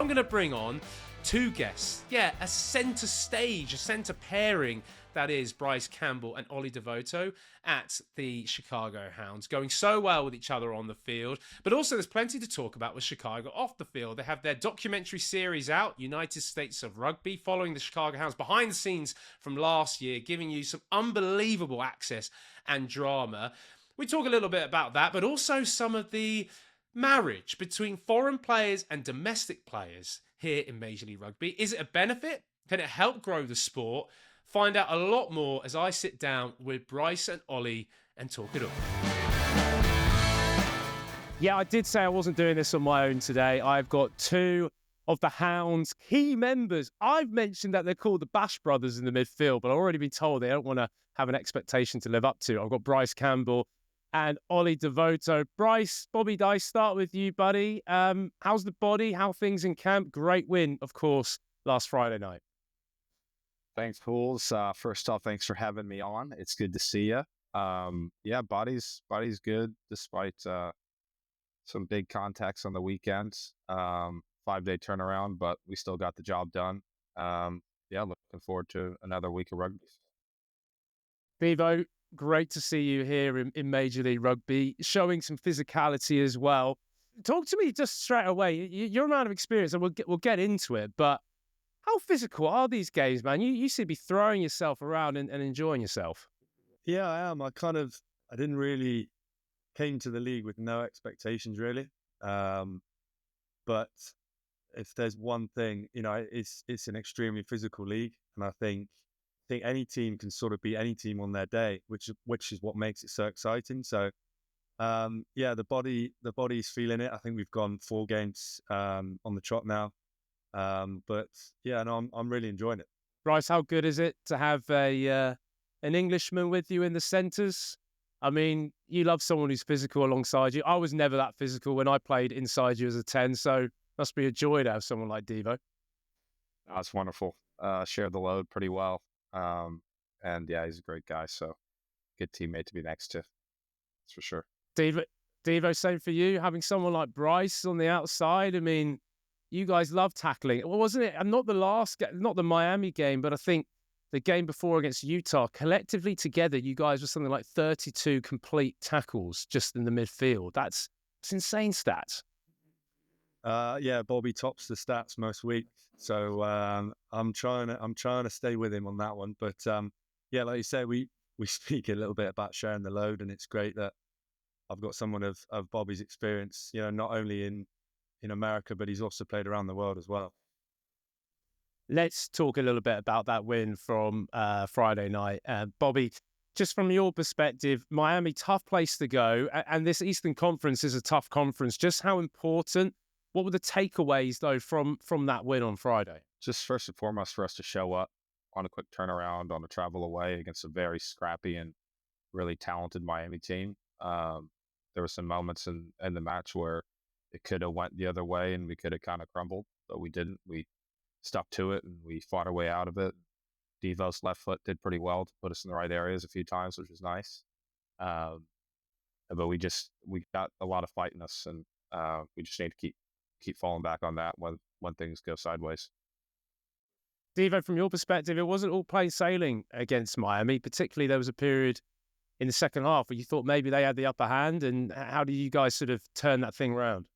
I'm going to bring on two guests. Yeah, a centre stage, a centre pairing, that is Bryce Campbell and Ollie Devoto at the Chicago Hounds, going so well with each other on the field. But also there's plenty to talk about with Chicago off the field. They have their documentary series out, United States of Rugby, following the Chicago Hounds behind the scenes from last year, giving you some unbelievable access and drama. We talk a little bit about that, but also some of the marriage between foreign players and domestic players here in Major League Rugby. Is it a benefit? Can it help grow the sport? Find out a lot more as I sit down with Bryce and Ollie and talk it all. Yeah, I did say I wasn't doing this on my own today. I've got two of the Hounds' key members. I've mentioned that they're called the Bash Brothers in the midfield, but I've already been told they don't want to have an expectation to live up to. I've got Bryce Campbell and Ollie Devoto. Bryce, Bobby Dice, start with you, buddy. How's the body? How are things in camp? Great win, of course, last Friday night. Thanks, Pools. First off, thanks for having me on. It's good to see you. Yeah, body's good despite some big contacts on the weekends. 5-day turnaround, but we still got the job done. Yeah, looking forward to another week of rugby. Devo, great to see you here in Major League Rugby, showing some physicality as well. Talk to me just straight away. Your amount of experience, and we'll get into it, but how physical are these games, man? You seem to be throwing yourself around and enjoying yourself. Yeah, I am. I didn't really came to the league with no expectations, really. But if there's one thing, it's an extremely physical league, and I think any team can sort of beat any team on their day, which is what makes it so exciting. So, yeah, the body's feeling it. I think we've gone 4 games on the trot now. But yeah, no, I'm really enjoying it. Bryce, how good is it to have an Englishman with you in the centres? I mean, you love someone who's physical alongside you. I was never that physical when I played inside you as a 10, so must be a joy to have someone like Devo. That's wonderful. Shared the load pretty well. And yeah, he's a great guy, so good teammate to be next to. That's for sure. Devo, same for you, having someone like Bryce on the outside. I mean, you guys love tackling. Well, wasn't it? And not the Miami game, but I think the game before against Utah, collectively together, you guys were something like 32 complete tackles just in the midfield. That's insane stats. Yeah, Bobby tops the stats most weeks. So I'm trying to stay with him on that one. But yeah, like you say, we speak a little bit about sharing the load, and it's great that I've got someone of Bobby's experience, not only in America, but he's also played around the world as well. Let's talk a little bit about that win from Friday night. Bobby, just from your perspective, Miami, tough place to go. And this Eastern Conference is a tough conference. Just how important, what were the takeaways, though, from that win on Friday? Just first and foremost for us to show up on a quick turnaround, on a travel away against a very scrappy and really talented Miami team. There were some moments in the match where it could have went the other way and we could have kind of crumbled, but we didn't. We stuck to it and we fought our way out of it. Devo's left foot did pretty well to put us in the right areas a few times, which was nice. But we got a lot of fight in us, and we just need to keep falling back on that when things go sideways. Devo, from your perspective, it wasn't all plain sailing against Miami. Particularly, there was a period in the second half where you thought maybe they had the upper hand. And how did you guys sort of turn that thing around?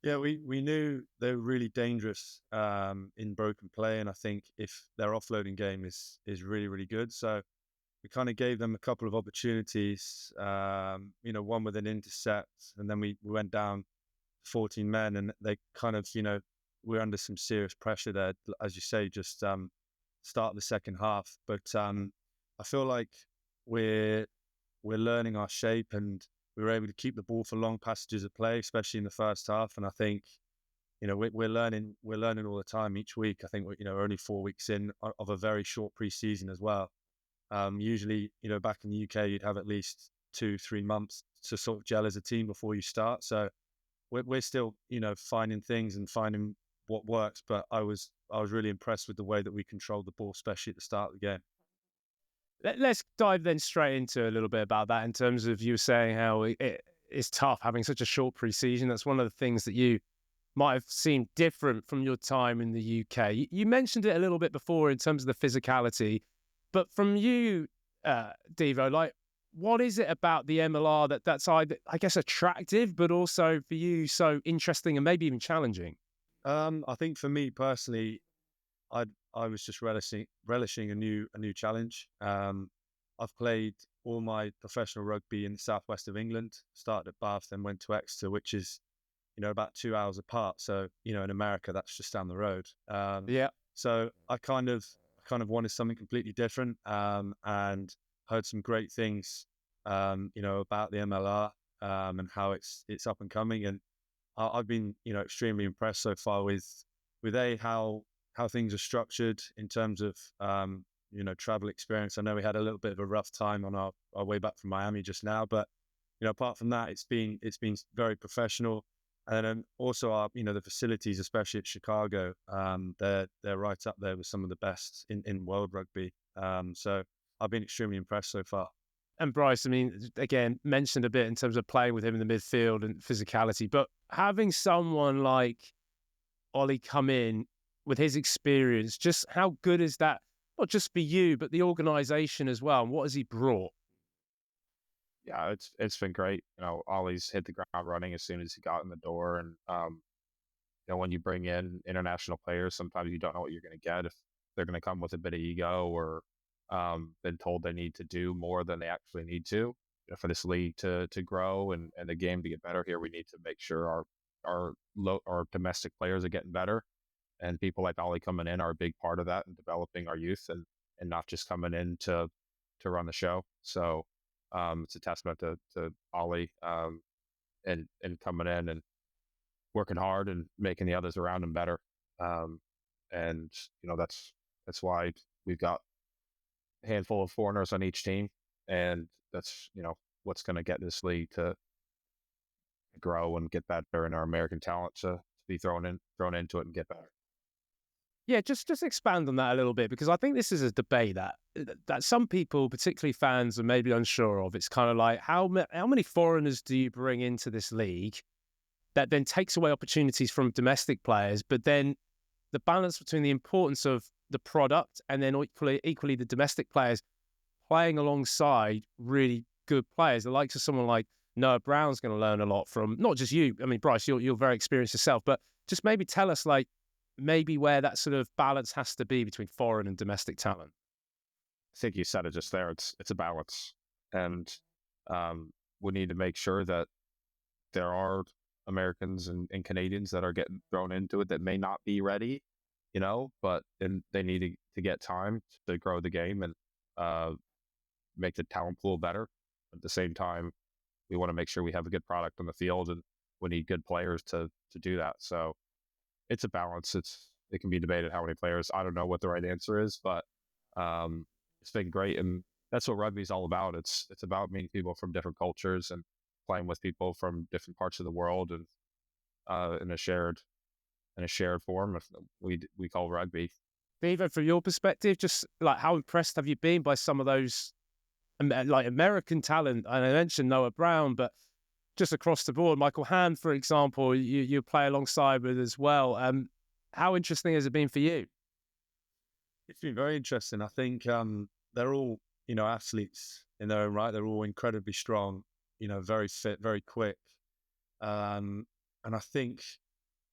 Yeah, we knew they were really dangerous in broken play, and I think if their offloading game is really, really good. So we kind of gave them a couple of opportunities, one with an intercept, and then we went down 14 men, and they kind of, we're under some serious pressure there, as you say, just start the second half. But I feel like we're learning our shape, and we were able to keep the ball for long passages of play, especially in the first half. And I think, we're learning all the time each week. I think we're only 4 weeks in of a very short pre-season as well. Usually, back in the UK, you'd have at least 2-3 months to sort of gel as a team before you start. So we're still, finding things and finding what works. But I was really impressed with the way that we controlled the ball, especially at the start of the game. Let's dive then straight into a little bit about that in terms of you saying how it's tough having such a short pre-season. That's one of the things that you might have seemed different from your time in the UK. You mentioned it a little bit before in terms of the physicality, but from you, Devo, like, what is it about the MLR that's either, I guess, attractive, but also for you so interesting and maybe even challenging? I think for me personally, I was just relishing a new challenge. I've played all my professional rugby in the southwest of England. Started at Bath, then went to Exeter, which is about 2 hours apart. So in America, that's just down the road. Yeah. So I kind of wanted something completely different, and heard some great things, about the MLR, and how it's up and coming, and I've been extremely impressed so far with how things are structured in terms of travel experience. I know we had a little bit of a rough time on our way back from Miami just now, but apart from that, it's been very professional. And then also our the facilities, especially at Chicago, they're right up there with some of the best in world rugby. So I've been extremely impressed so far. And Bryce, I mean, again, mentioned a bit in terms of playing with him in the midfield and physicality, but having someone like Ollie come in with his experience, just how good is that, not just for you, but the organisation as well? And what has he brought? Yeah, it's been great. Ollie's hit the ground running as soon as he got in the door, and when you bring in international players, sometimes you don't know what you're going to get, if they're going to come with a bit of ego, or been told they need to do more than they actually need to. For this league to grow and the game to get better here, we need to make sure our domestic players are getting better, and people like Ollie coming in are a big part of that, and developing our youth, and not just coming in to run the show. So it's a testament to Ollie, and coming in and working hard and making the others around him better. And that's why we've got a handful of foreigners on each team, and that's what's going to get this league to grow and get better, and our American talent to be thrown into it and get better. Yeah, just expand on that a little bit, because I think this is a debate that some people, particularly fans, are maybe unsure of. It's kind of like, how many foreigners do you bring into this league that then takes away opportunities from domestic players, but then the balance between the importance of the product and then equally the domestic players playing alongside really good players, the likes of someone like Noah Brown's going to learn a lot from, not just you. I mean, Bryce, you're very experienced yourself, but just maybe tell us, like, maybe where that sort of balance has to be between foreign and domestic talent. I think you said it just there. It's a balance, and we need to make sure that there are Americans and Canadians that are getting thrown into it that may not be ready, but then they need to get time to grow the game and make the talent pool better. At the same time, we want to make sure we have a good product on the field, and we need good players to do that. So it's a balance. It can be debated how many players. I don't know what the right answer is, but it's been great, and that's what rugby is all about. It's about meeting people from different cultures and playing with people from different parts of the world, and in a shared form we call rugby. Beaver, from your perspective, just like, how impressed have you been by some of those like American talent? And I mentioned Noah Brown, but just across the board, Michael Hand, for example, you play alongside with as well. How interesting has it been for you? It's been very interesting. I think they're all athletes in their own right. They're all incredibly strong, very fit, very quick. And I think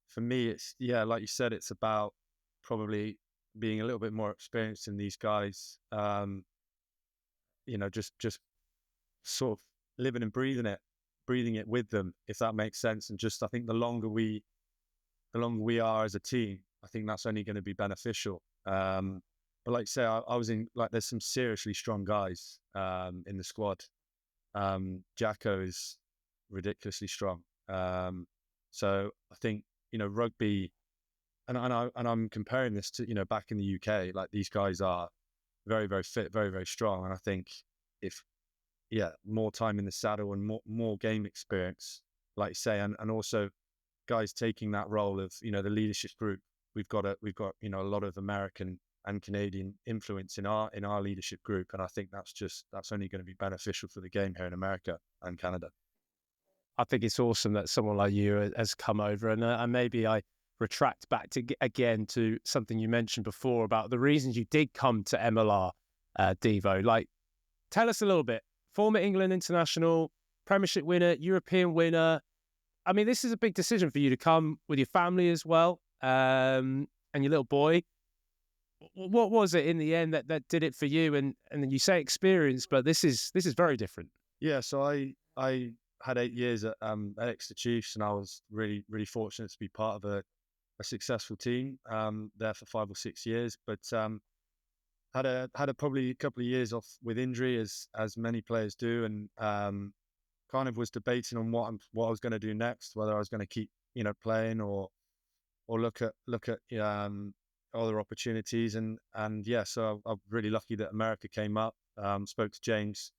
for me, it's, like you said, it's about probably being a little bit more experienced in these guys. Just sort of living and breathing it with them, if that makes sense. And just, I think the longer we are as a team, I think that's only going to be beneficial. But like I say, I was in, like, there's some seriously strong guys in the squad. Jacko is ridiculously strong. So I think rugby, and I'm comparing this to back in the UK. Like, these guys are very, very fit, very, very strong. And I think if more time in the saddle and more game experience, like you say, and also guys taking that role of the leadership group. We've got a lot of American and Canadian influence in our leadership group, and I think that's only going to be beneficial for the game here in America and Canada. I think it's awesome that someone like you has come over. And maybe I retract back again to something you mentioned before about the reasons you did come to MLR, Devo. Like, tell us a little bit. Former England international, Premiership winner, European winner. I mean, this is a big decision for you to come with your family as well, and your little boy. What was it in the end that did it for you? And you say experience, but this is very different. Yeah, so I had 8 years at Exeter Chiefs, and I was really fortunate to be part of a successful team there for 5 or 6 years. But had a probably a couple of years off with injury, as many players do, and kind of was debating on what I was going to do next, whether I was going to keep playing or look at other opportunities, and yeah, so I'm really lucky that America came up. Spoke to James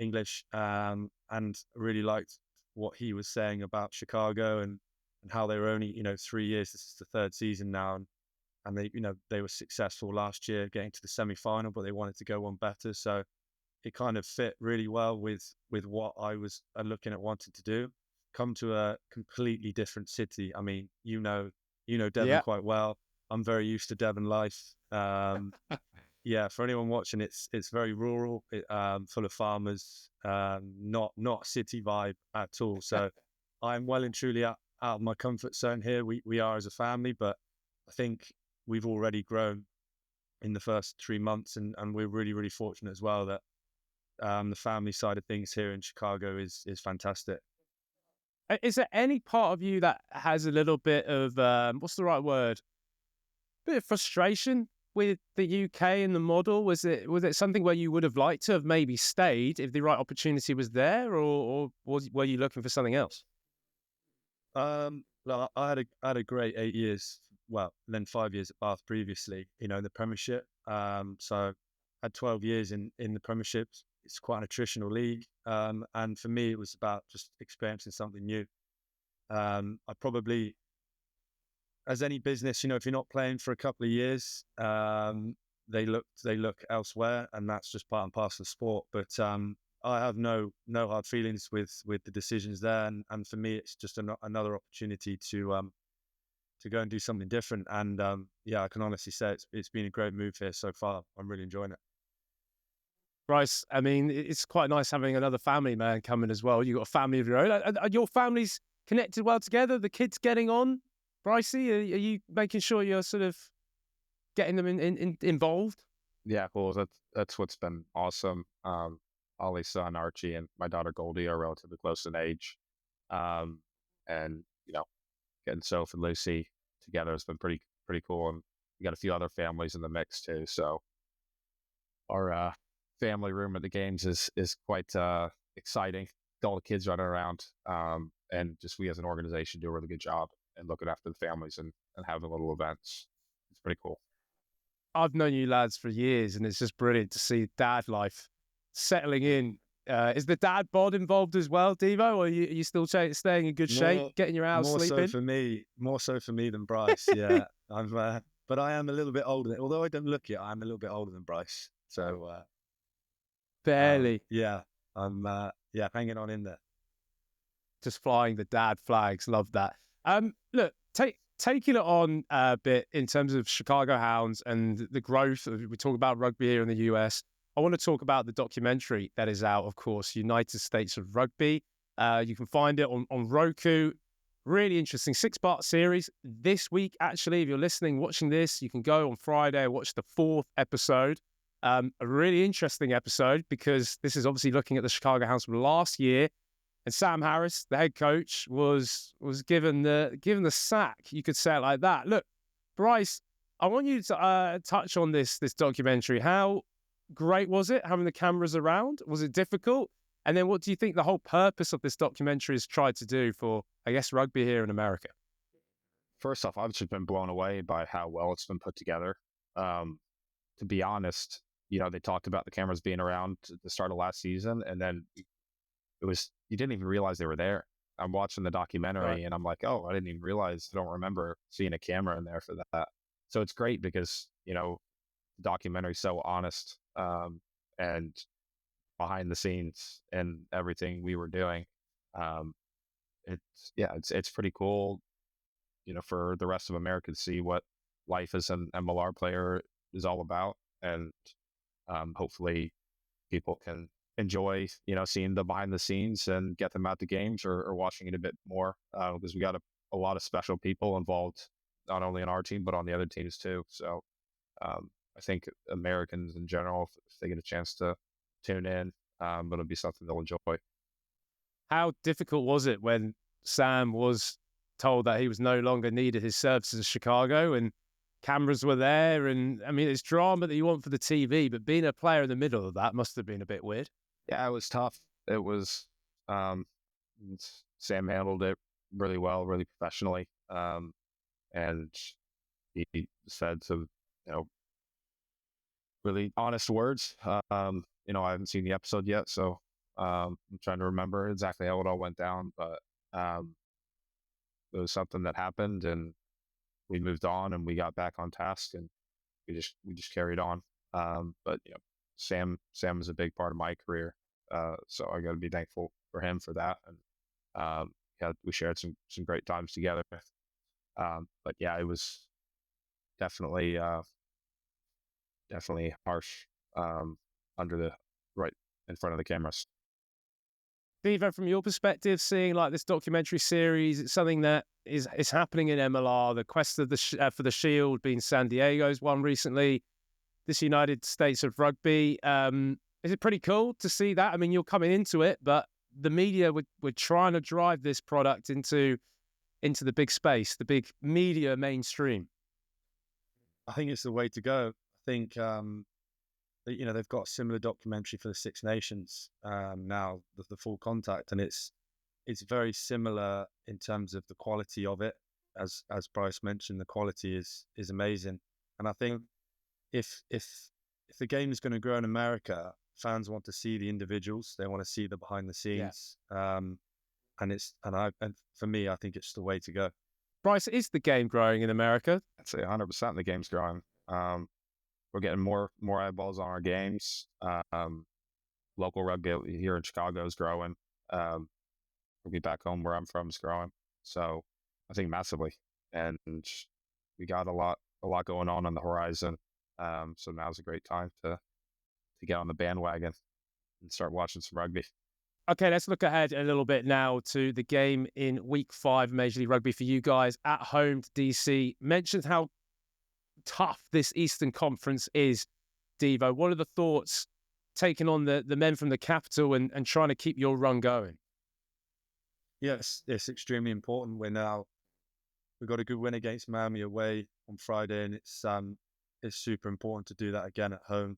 English, and really liked what he was saying about Chicago and how they were only 3 years. This is the third season now, and they were successful last year, getting to the semi-final, but they wanted to go one better. So it kind of fit really well with what I was looking at wanting to do. Come to a completely different city. I mean, you know Devon quite well. I'm very used to Devon life. Yeah, for anyone watching, it's very rural, full of farmers, not city vibe at all. So I'm well and truly out of my comfort zone here. We are as a family, but I think we've already grown in the first 3 months, and we're really fortunate as well that the family side of things here in Chicago is fantastic. Is there any part of you that has a little bit of what's the right word? Bit of frustration with the UK and the model? Was it something where you would have liked to have maybe stayed if the right opportunity was there, or were you looking for something else? No, I had a great 8 years. Well, then 5 years at Bath previously, in the Premiership. So I had 12 years in the Premiership. It's quite an attritional league. And for me, it was about just experiencing something new. I probably, as any business, if you're not playing for a couple of years, they look elsewhere, and that's just part and parcel of sport. But I have no hard feelings with the decisions there, and for me, it's just another opportunity to go and do something different. And yeah, I can honestly say it's been a great move here so far. I'm really enjoying it. Bryce, I mean, it's quite nice having another family man coming as well. You've got a family of your own. Are your families connected well together? The kids getting on? Brycey, are you making sure you're sort of getting them involved? Yeah, cool. That's what's been awesome. Ollie's son Archie and my daughter Goldie are relatively close in age, and getting Soph and Lucy together has been pretty cool. And we got a few other families in the mix too. So our family room at the games is quite exciting. All the kids running around, and just we as an organization do a really good job and looking after the families and having little events. It's pretty cool. I've known you lads for years, and it's just brilliant to see dad life settling in. Is the dad bod involved as well, Devo? Or are you still staying in good shape, getting your hours sleeping? More so for me than Bryce. Yeah, but I am a little bit older. Although I don't look it, I'm a little bit older than Bryce. So barely. Yeah, I'm hanging on in there. Just flying the dad flags. Love that. Look, taking it on a bit in terms of Chicago Hounds and the growth. We talk about rugby here in the US. I want to talk about the documentary that is out, of course, United States of Rugby. You can find it on Roku. Really interesting 6-part series. This week, actually, if you're listening, watching this, you can go on Friday and watch the 4th episode. A really interesting episode because this is obviously looking at the Chicago Hounds from last year. And Sam Harris, the head coach, was given the sack. You could say it like that. Look, Bryce, I want you to touch on this documentary. How great was it having the cameras around? Was it difficult? And then what do you think the whole purpose of this documentary has tried to do for, I guess, rugby here in America? First off, I've just been blown away by how well it's been put together. To be honest, they talked about the cameras being around at the start of last season, and then you didn't even realize they were there. I'm watching the documentary and I'm like, oh, I didn't even realize. I don't remember seeing a camera in there for that. So it's great because, the documentary is so honest, and behind the scenes and everything we were doing. it's pretty cool, for the rest of America to see what life as an MLR player is all about, and hopefully people can enjoy, seeing the behind the scenes and get them out to games or watching it a bit more, because we got a lot of special people involved, not only on our team, but on the other teams too. So I think Americans in general, if they get a chance to tune in, it'll be something they'll enjoy. How difficult was it when Sam was told that he was no longer needed his services in Chicago and cameras were there? And I mean, it's drama that you want for the TV, but being a player in the middle of that must have been a bit weird. Yeah, it was tough. It was, Sam handled it really well, really professionally. And he said some, really honest words. I haven't seen the episode yet, so I'm trying to remember exactly how it all went down, but it was something that happened, and we moved on, and we got back on task, and we just carried on. But Sam is a big part of my career, so I got to be thankful for him for that, and we shared some great times together. But yeah, it was definitely harsh, right in front of the cameras. Devo, from your perspective, seeing like this documentary series, it's something that is happening in MLR. The quest of for the Shield being San Diego's one recently. This United States of Rugby. Is it pretty cool to see that? I mean, you're coming into it, but the media we're trying to drive this product into the big space, the big media mainstream. I think it's the way to go. I think they've got a similar documentary for the Six Nations now, the Full Contact, and it's very similar in terms of the quality of it. As Bryce mentioned, the quality is amazing, and I think if the game is going to grow in America, fans want to see the individuals, they want to see the behind the scenes, and for me, I think it's the way to go. Bryce, is the game growing in America? I'd say 100% the game's growing. We're getting more eyeballs on our games. Local rugby here in Chicago is growing. Rugby back home where I'm from is growing. So I think massively, and we got a lot going on the horizon. So now's a great time to get on the bandwagon and start watching some rugby. Okay, let's look ahead a little bit now to the game in Week 5 Major League Rugby for you guys at home to DC. Mentioned how tough this Eastern Conference is, Devo. What are the thoughts taking on the men from the capital and trying to keep your run going? Yes, it's extremely important. We've got a good win against Miami away on Friday, and it's super important to do that again at home.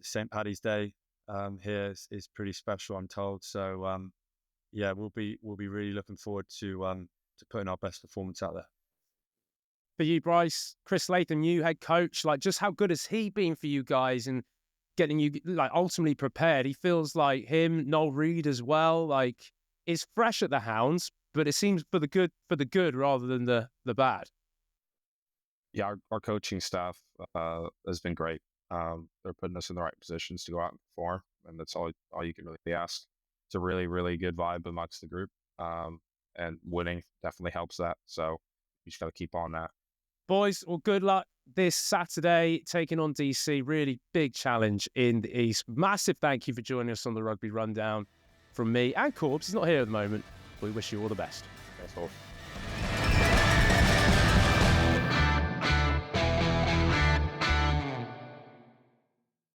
St. Paddy's Day here is pretty special, I'm told. So we'll be really looking forward to putting our best performance out there. For you, Bryce, Chris Latham, new head coach, like just how good has he been for you guys and getting you like ultimately prepared? He feels like him, Noel Reid as well, like is fresh at the Hounds, but it seems for the good rather than the bad. Yeah, our coaching staff has been great. They're putting us in the right positions to go out and perform, and that's all you can really ask. It's a really, really good vibe amongst the group, and winning definitely helps that. So you just got to keep on that. Boys, well, good luck this Saturday, taking on DC. Really big challenge in the East. Massive thank you for joining us on the Rugby Rundown from me and Corbs. He's not here at the moment. We wish you all the best. Thanks, all.